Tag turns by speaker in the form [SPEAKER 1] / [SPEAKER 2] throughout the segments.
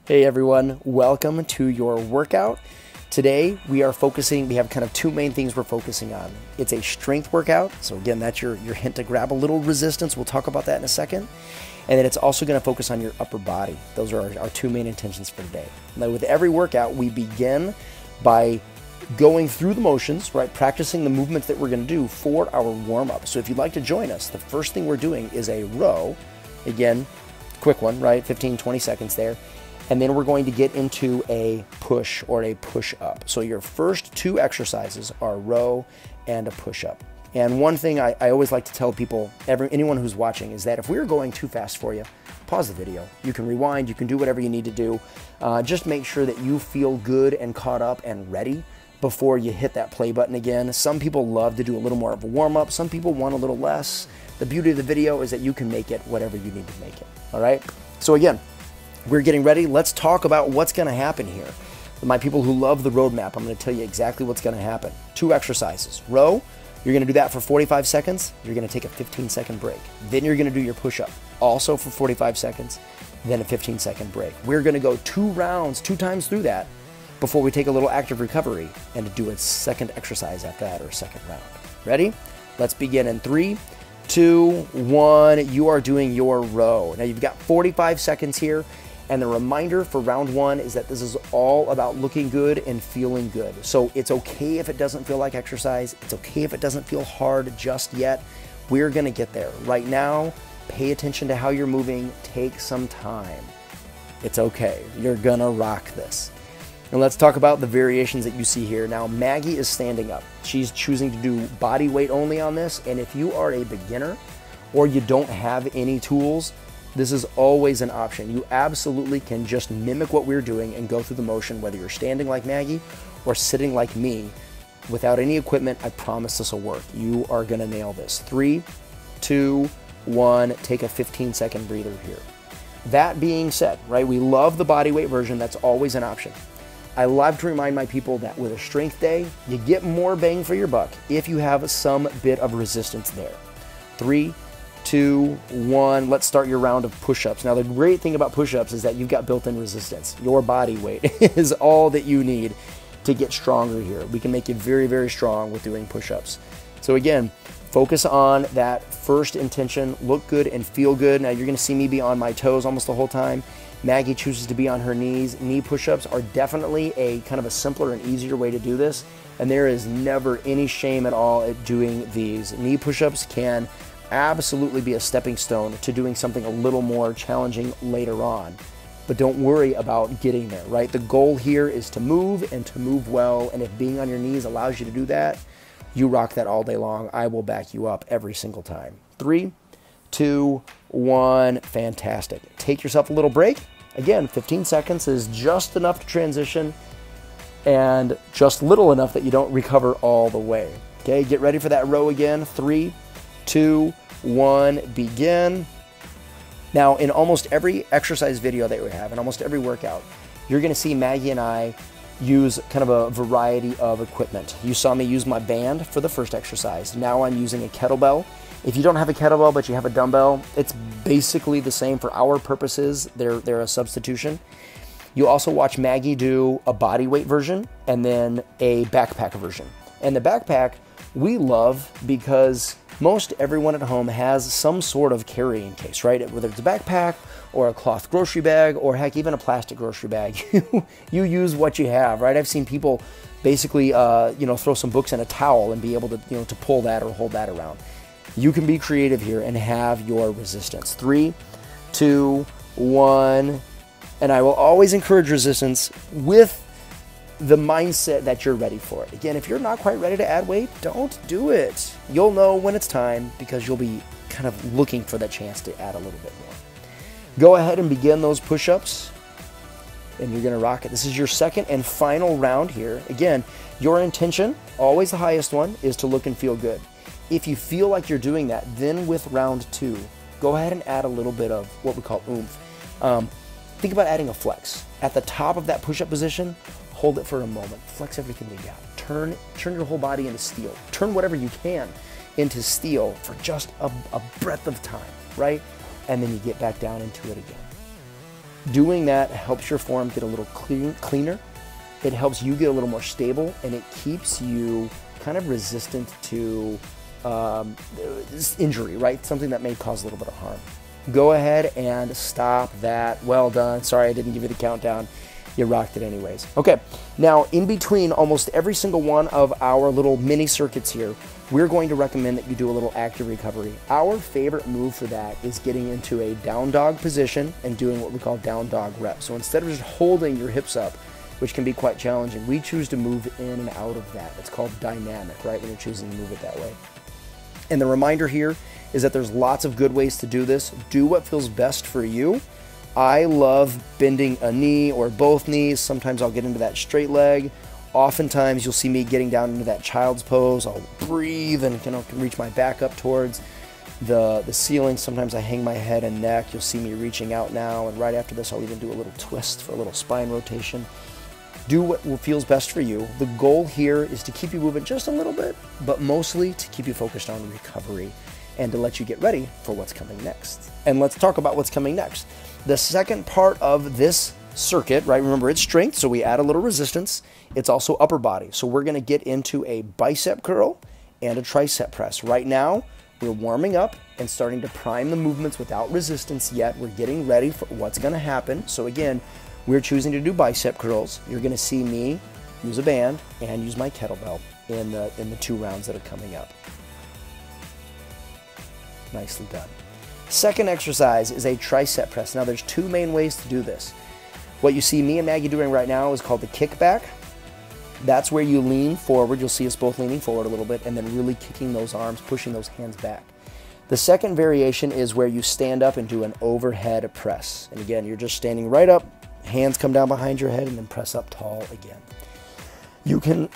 [SPEAKER 1] Hey everyone, welcome to your workout. Today we have kind of two main things we're focusing on. It's a strength workout, so again, that's your hint to grab a little resistance. We'll talk about that in a second. And then it's also going to focus on your upper body. Those are our two main intentions for today. Now with every workout, we begin by going through the motions, right? Practicing the movements that we're going to do for our warm-up. So if you'd like to join us, the first thing we're doing is a row. Again, quick one, right? 15, 20 seconds there. And then we're going to get into a push or a push-up. So your first two exercises are row and a push-up. And one thing I always like to tell people, anyone who's watching, is that if we're going too fast for you, pause the video. You can rewind, you can do whatever you need to do. Just make sure that you feel good and caught up and ready before you hit that play button again. Some people love to do a little more of a warm-up. Some people want a little less. The beauty of the video is that you can make it whatever you need to make it, all right? So again, we're getting ready. Let's talk about what's going to happen here. My people who love the roadmap, I'm going to tell you exactly what's going to happen. Two exercises. Row, you're going to do that for 45 seconds. You're going to take a 15-second break. Then you're going to do your push-up, also for 45 seconds, then a 15-second break. We're going to go 2 rounds, 2 times through that before we take a little active recovery and do a second exercise after that, or second round. Ready? Let's begin in 3, 2, 1. You are doing your row. Now you've got 45 seconds here. And the reminder for round 1 is that this is all about looking good and feeling good. So it's okay if it doesn't feel like exercise. It's okay if it doesn't feel hard just yet. We're gonna get there. Right now, pay attention to how you're moving. Take some time. It's okay. You're gonna rock this. And let's talk about the variations that you see here. Now, Maggie is standing up. She's choosing to do body weight only on this. And if you are a beginner or you don't have any tools, this is always an option. You absolutely can just mimic what we're doing and go through the motion, whether you're standing like Maggie or sitting like me. Without any equipment, I promise this will work. You are gonna nail this. 3, 2, 1, take a 15-second breather here. That being said, right, we love the body weight version. That's always an option. I love to remind my people that with a strength day, you get more bang for your buck if you have some bit of resistance there. 3, 2, 1, let's start your round of push-ups. Now the great thing about push-ups is that you've got built-in resistance. Your body weight is all that you need to get stronger here. We can make you very, very strong with doing push-ups. So again, focus on that first intention, look good and feel good. Now you're gonna see me be on my toes almost the whole time. Maggie chooses to be on her knees. Knee push-ups are definitely a kind of a simpler and easier way to do this. And there is never any shame at all at doing these. Knee push-ups can absolutely be a stepping stone to doing something a little more challenging later on. But don't worry about getting there, right? The goal here is to move and to move well. And if being on your knees allows you to do that, you rock that all day long. I will back you up every single time. 3, 2, 1, fantastic. Take yourself a little break. Again, 15 seconds is just enough to transition and just little enough that you don't recover all the way. Okay, get ready for that row again. 3, 2, 1, begin. Now, in almost every exercise video that we have, in almost every workout, you're gonna see Maggie and I use kind of a variety of equipment. You saw me use my band for the first exercise. Now I'm using a kettlebell. If you don't have a kettlebell, but you have a dumbbell, it's basically the same for our purposes. They're a substitution. You also watch Maggie do a body weight version and then a backpack version. And the backpack we love because most everyone at home has some sort of carrying case, right? Whether it's a backpack or a cloth grocery bag or heck, even a plastic grocery bag. You use what you have, right? I've seen people basically, throw some books in a towel and be able to, to pull that or hold that around. You can be creative here and have your resistance. 3, 2, 1, and I will always encourage resistance with the mindset that you're ready for it. Again, if you're not quite ready to add weight, don't do it. You'll know when it's time because you'll be kind of looking for that chance to add a little bit more. Go ahead and begin those push-ups and you're gonna rock it. This is your second and final round here. Again, your intention, always the highest one, is to look and feel good. If you feel like you're doing that, then with round 2, go ahead and add a little bit of what we call oomph. Think about adding a flex. At the top of that push-up position, hold it for a moment. Flex everything you got. Turn your whole body into steel. Turn whatever you can into steel for just a breath of time, right? And then you get back down into it again. Doing that helps your form get a little cleaner. It helps you get a little more stable, and it keeps you kind of resistant to injury, right? Something that may cause a little bit of harm. Go ahead and stop that. Well done. Sorry I didn't give you the countdown. You rocked it anyways. Okay, now in between almost every single one of our little mini circuits here, we're going to recommend that you do a little active recovery. Our favorite move for that is getting into a down dog position and doing what we call down dog reps. So instead of just holding your hips up, which can be quite challenging, we choose to move in and out of that. It's called dynamic, right, when you're choosing to move it that way. And the reminder here is that there's lots of good ways to do this. Do what feels best for you. I love bending a knee or both knees. Sometimes I'll get into that straight leg. Oftentimes you'll see me getting down into that child's pose. I'll breathe and can reach my back up towards the ceiling. Sometimes I hang my head and neck. You'll see me reaching out now, and right after this I'll even do a little twist for a little spine rotation. Do what feels best for you. The goal here is to keep you moving just a little bit, but mostly to keep you focused on recovery and to let you get ready for what's coming next. And let's talk about what's coming next. The second part of this circuit, right? Remember, it's strength, so we add a little resistance. It's also upper body. So we're gonna get into a bicep curl and a tricep press. Right now, we're warming up and starting to prime the movements without resistance yet. We're getting ready for what's gonna happen. So again, we're choosing to do bicep curls. You're gonna see me use a band and use my kettlebell in the 2 rounds that are coming up. Nicely done. Second exercise is a tricep press. Now there's 2 main ways to do this. What you see me and Maggie doing right now is called the kickback. That's where you lean forward. You'll see us both leaning forward a little bit and then really kicking those arms, pushing those hands back. The second variation is where you stand up and do an overhead press. And again, you're just standing right up, hands come down behind your head, and then press up tall again. You can,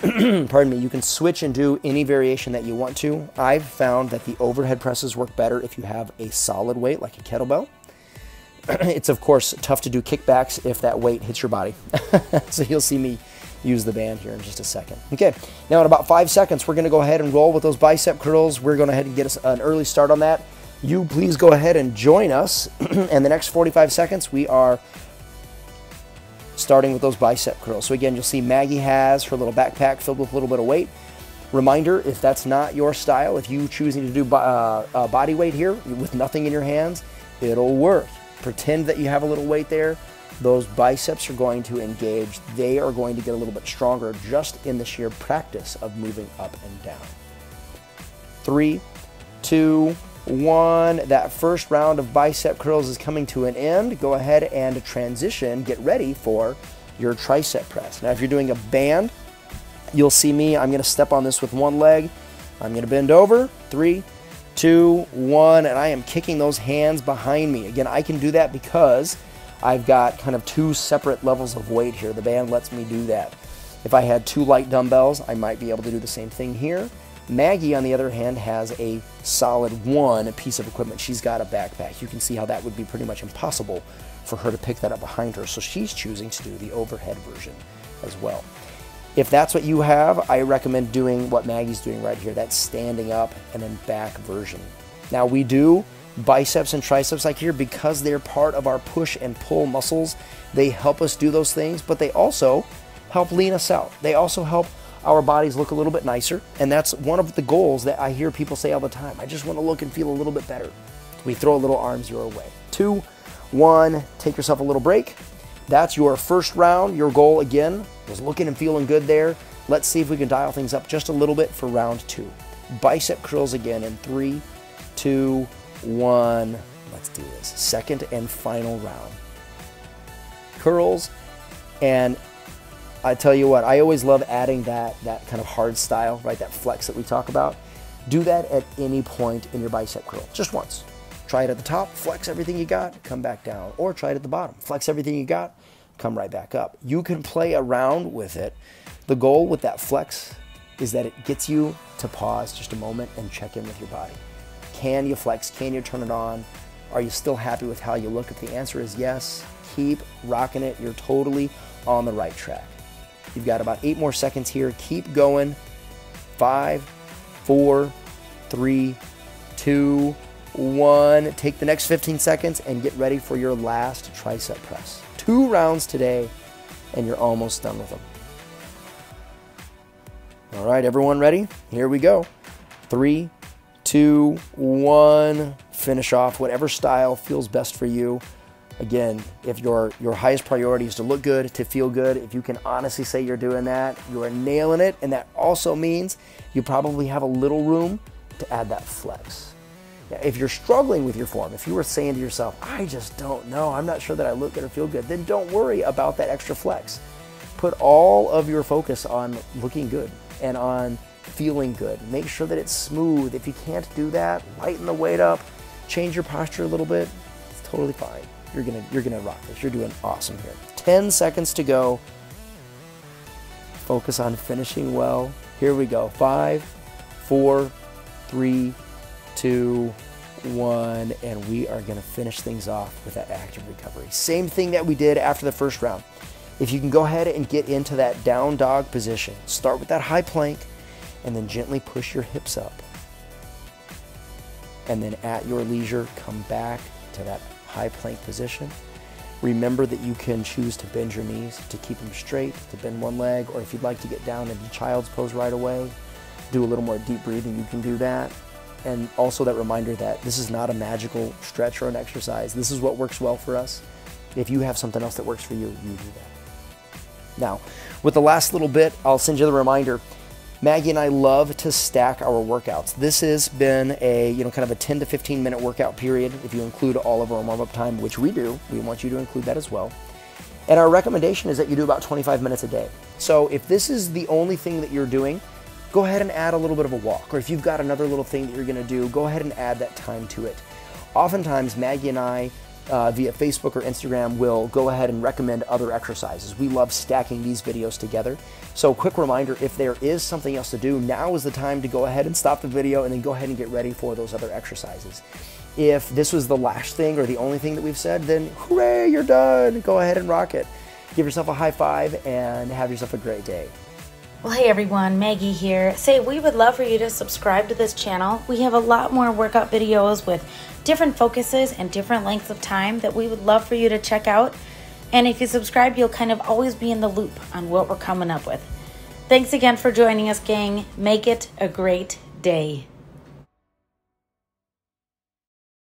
[SPEAKER 1] pardon me, you can switch and do any variation that you want to. I've found that the overhead presses work better if you have a solid weight like a kettlebell. It's of course tough to do kickbacks if that weight hits your body. So you'll see me use the band here in just a second. Okay, now in about 5 seconds, we're gonna go ahead and roll with those bicep curls. We're gonna head and get us an early start on that. You please go ahead and join us. In the next 45 seconds, we are starting with those bicep curls. So again, you'll see Maggie has her little backpack filled with a little bit of weight. Reminder, if that's not your style, if you choosing to do body weight here with nothing in your hands, it'll work. Pretend that you have a little weight there. Those biceps are going to engage. They are going to get a little bit stronger just in the sheer practice of moving up and down. 3, 2, 1. That first round of bicep curls is coming to an end. Go ahead and transition. Get ready for your tricep press. Now, if you're doing a band, you'll see me. I'm going to step on this with one leg. I'm going to bend over. 3, 2, 1. And I am kicking those hands behind me. Again, I can do that because I've got kind of 2 separate levels of weight here. The band lets me do that. If I had 2 light dumbbells, I might be able to do the same thing here. Maggie, on the other hand, has a solid 1 piece of equipment. She's got a backpack. You can see how that would be pretty much impossible for her to pick that up behind her, so she's choosing to do the overhead version as well. If that's what you have, I recommend doing what Maggie's doing right here, that standing up and then back version. Now, we do biceps and triceps like here because they're part of our push and pull muscles. They help us do those things, but they also help lean us out. They also help our bodies look a little bit nicer, and that's one of the goals that I hear people say all the time. I just want to look and feel a little bit better. We throw a little arms your way. 2, 1, take yourself a little break. That's your first round. Your goal, again, was looking and feeling good there. Let's see if we can dial things up just a little bit for round 2. Bicep curls again in 3, 2, 1. Let's do this. Second and final round. Curls, and I tell you what, I always love adding that kind of hard style, right? That flex that we talk about. Do that at any point in your bicep curl, just once. Try it at the top, flex everything you got, come back down. Or try it at the bottom, flex everything you got, come right back up. You can play around with it. The goal with that flex is that it gets you to pause just a moment and check in with your body. Can you flex? Can you turn it on? Are you still happy with how you look? If the answer is yes, keep rocking it. You're totally on the right track. You've got about 8 more seconds here. Keep going. 5, 4, 3, 2, 1. Take the next 15 seconds and get ready for your last tricep press. 2 rounds today, and you're almost done with them. All right, everyone ready? Here we go. 3, 2, 1. Finish off whatever style feels best for you. Again, if your highest priority is to look good, to feel good, if you can honestly say you're doing that, you are nailing it. And that also means you probably have a little room to add that flex. Now, if you're struggling with your form, if you were saying to yourself, I just don't know, I'm not sure that I look good or feel good, then don't worry about that extra flex. Put all of your focus on looking good and on feeling good. Make sure that it's smooth. If you can't do that, lighten the weight up, change your posture a little bit. It's totally fine. You're gonna rock this. You're doing awesome here. 10 seconds to go. Focus on finishing well. Here we go. 5, 4, 3, 2, 1, and we are gonna finish things off with that active recovery. Same thing that we did after the first round. If you can go ahead and get into that down dog position, start with that high plank, and then gently push your hips up. And then at your leisure, come back to that high plank position. Remember that you can choose to bend your knees to keep them straight, to bend one leg, or if you'd like to get down into child's pose right away, do a little more deep breathing, you can do that. And also that reminder that this is not a magical stretch or an exercise. This is what works well for us. If you have something else that works for you, you do that. Now, with the last little bit, I'll send you the reminder. Maggie and I love to stack our workouts. This has been a, kind of a 10 to 15 minute workout period. If you include all of our warm-up time, which we do, we want you to include that as well. And our recommendation is that you do about 25 minutes a day. So if this is the only thing that you're doing, go ahead and add a little bit of a walk. Or if you've got another little thing that you're gonna do, go ahead and add that time to it. Oftentimes, Maggie and I, via Facebook or Instagram, will go ahead and recommend other exercises. We love stacking these videos together. So quick reminder, if there is something else to do, now is the time to go ahead and stop the video and then go ahead and get ready for those other exercises. If this was the last thing or the only thing that we've said, then hooray, you're done. Go ahead and rock it. Give yourself a high five and have yourself a great day.
[SPEAKER 2] Well, hey everyone, Maggie here. We would love for you to subscribe to this channel. We have a lot more workout videos with different focuses and different lengths of time that we would love for you to check out. And if you subscribe, you'll kind of always be in the loop on what we're coming up with. Thanks again for joining us, gang. Make it a great day.